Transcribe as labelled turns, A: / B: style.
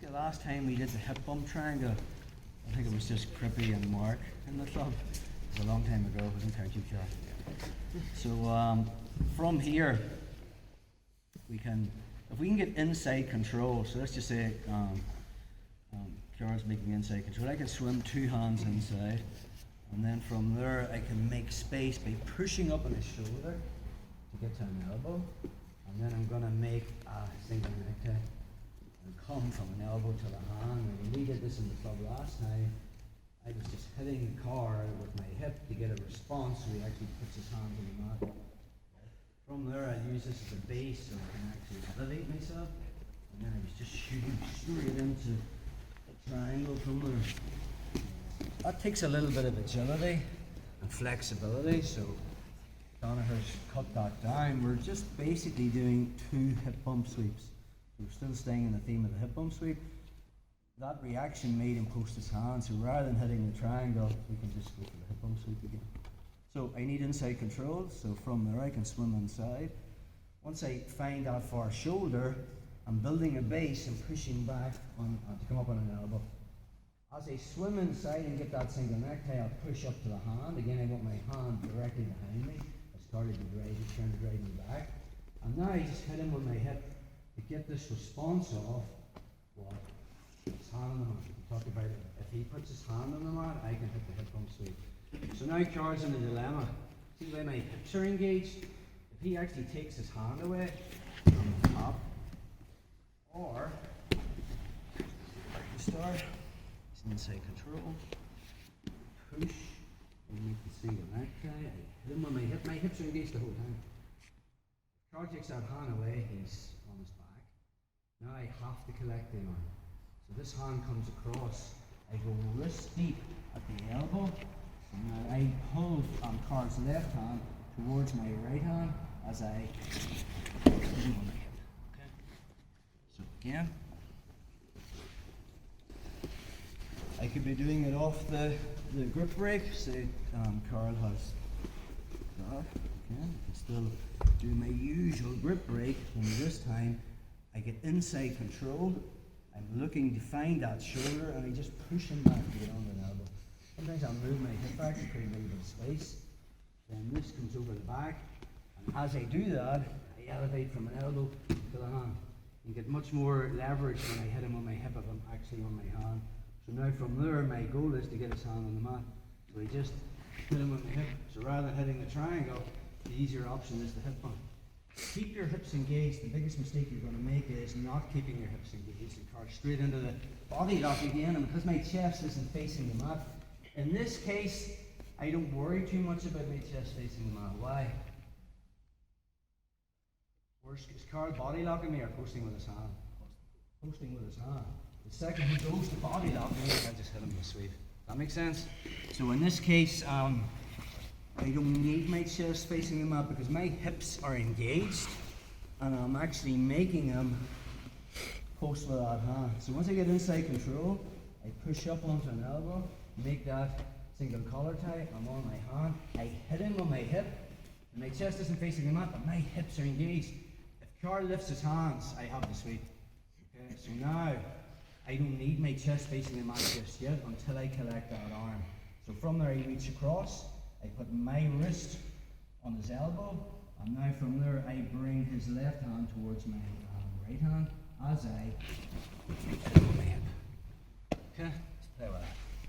A: the last time we did the hip bump triangle, I think it was just Crippy and Mark in the club. It was a long time ago, I didn't count you, Carl. So from here, we can, if we can get inside control, so let's just say Carl's making inside control, I can swim 2 hands inside, and then from there I can make space by pushing up on his shoulder to get to an elbow, and then I'm going to make a single necktie and come from an elbow to the hand. And when we did this in the club last time, I was just hitting Carl with my hip to get a response, so he actually puts his hand on the mat. From there I'll use this as a base so I can actually elevate myself, and then I was just shooting straight into a triangle from there. That takes a little bit of agility and flexibility, so Danaher's cut that down. We're just basically doing 2 hip bump sweeps. We're still staying in the theme of the hip bump sweep. That reaction made him post his hand, so rather than hitting the triangle, we can just go for the hip bump sweep again. So I need inside control, so from there I can swim inside. Once I find that far shoulder, I'm building a base and pushing back on to come up on an elbow. As I swim inside and get that single necktie, I'll push up to the hand. Again, I want my hand directly behind me. I started to turn to drive me back. And now I just hit him with my hip to get this response of what? His hand on the mat. We talked about it. If he puts his hand on the mat, I can hit the hip bump sweep. So now Carl's in a dilemma. See the way my hips are engaged? If he actually takes his hand away from the top, or start, he's inside control, push, and make the single necktie. I hit him with my hip. My hips are engaged the whole time. If Carl takes that hand away, he's on his back. Now I have to collect the arm. So this hand comes across. I go wrist deep at the elbow. And now I pull on Carl's left hand towards my right hand as I hit him on my hip. Okay. So again, I could be doing it off the grip break. Say Carl has that. Again, I can still do my usual grip break. Only this time I get inside control. I'm looking to find that shoulder, and I just push him back to get on an elbow. Sometimes I'll move my hip back to create a little bit of space. Then this comes over the back, and as I do that, I elevate from an elbow to the hand. You get much more leverage when I hit him on my hip if I'm actually on my hand. So now from there, my goal is to get his hand on the mat. So I just hit him on the hip. So rather than hitting the triangle, the easier option is the hip bump. Keep your hips engaged. The biggest mistake you're going to make is not keeping your hips engaged and Carl straight into the body lock again. And because my chest isn't facing the mat, in this case, I don't worry too much about my chest facing the mat. Why? Is Carl body locking me or posting with his hand? Posting with his hand. The second he goes to body lock me, I just hit him with a sweep. That makes sense? So in this case, I don't need my chest facing the mat because my hips are engaged and I'm actually making them post with that hand. So once I get inside control, I push up onto an elbow, make that single collar tie, I'm on my hand, I hit him on my hip, and my chest isn't facing the mat, but my hips are engaged. If Carl lifts his hands, I have the sweep. Okay, so now I don't need my chest facing the mat just yet until I collect that arm. So from there I reach across, I put my wrist on his elbow, and now from there I bring his left hand towards my right hand as I hit him on my hip. Okay, let's play with that.